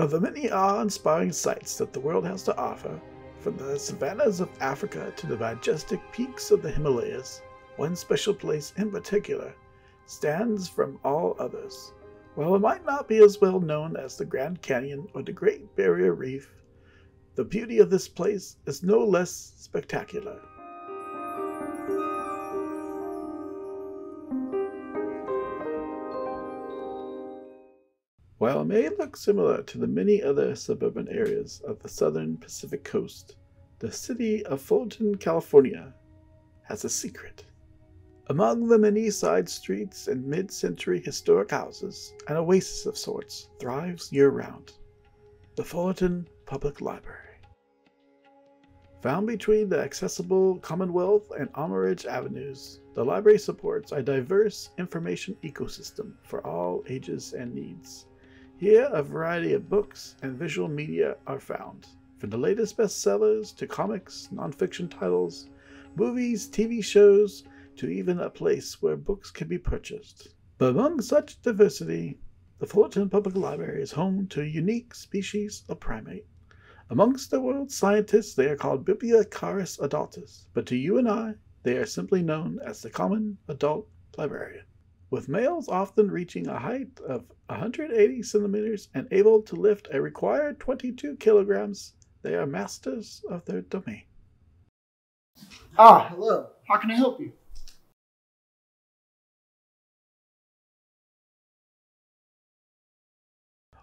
Of the many awe-inspiring sights that the world has to offer, from the savannas of Africa to the majestic peaks of the Himalayas, one special place in particular stands from all others. While it might not be as well known as the Grand Canyon or the Great Barrier Reef, the beauty of this place is no less spectacular. While it may look similar to the many other suburban areas of the southern Pacific coast, the city of Fullerton, California, has a secret. Among the many side streets and mid-century historic houses, an oasis of sorts thrives year-round: the Fullerton Public Library. Found between the accessible Commonwealth and Armoridge Avenues, the library supports a diverse information ecosystem for all ages and needs. Here, a variety of books and visual media are found, from the latest bestsellers to comics, nonfiction titles, movies, TV shows, to even a place where books can be purchased. But among such diversity, the Fullerton Public Library is home to a unique species of primate. Amongst the world's scientists, they are called Bibliocaris adultus, but to you and I, they are simply known as the common adult librarian. With males often reaching a height of 180 centimeters and able to lift a required 22 kilograms, they are masters of their domain. Hello. How can I help you?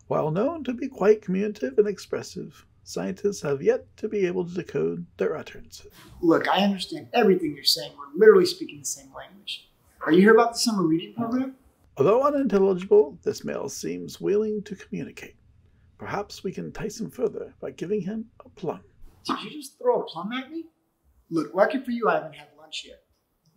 While known to be quite communicative and expressive, scientists have yet to be able to decode their utterances. Look, I understand everything you're saying. We're literally speaking the same language. Are you here about the summer reading program? Although unintelligible, this male seems willing to communicate. Perhaps we can entice him further by giving him a plum. Did you just throw a plum at me? Look, lucky for you, I haven't had lunch yet.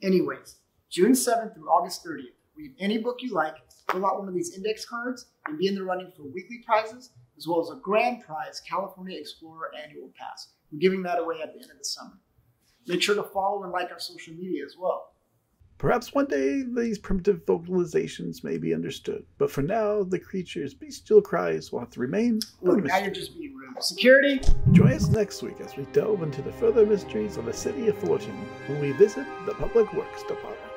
Anyways, June 7th through August 30th, read any book you like, fill out one of these index cards, and be in the running for weekly prizes, as well as a grand prize California Explorer Annual Pass. We're giving that away at the end of the summer. Make sure to follow and like our social media as well. Perhaps one day these primitive vocalizations may be understood, but for now, the creature's bestial cries will have to remain a Look, mystery. now you're just being rude. Security? Join us next week as we delve into the further mysteries of the city of Fullerton when we visit the Public Works Department.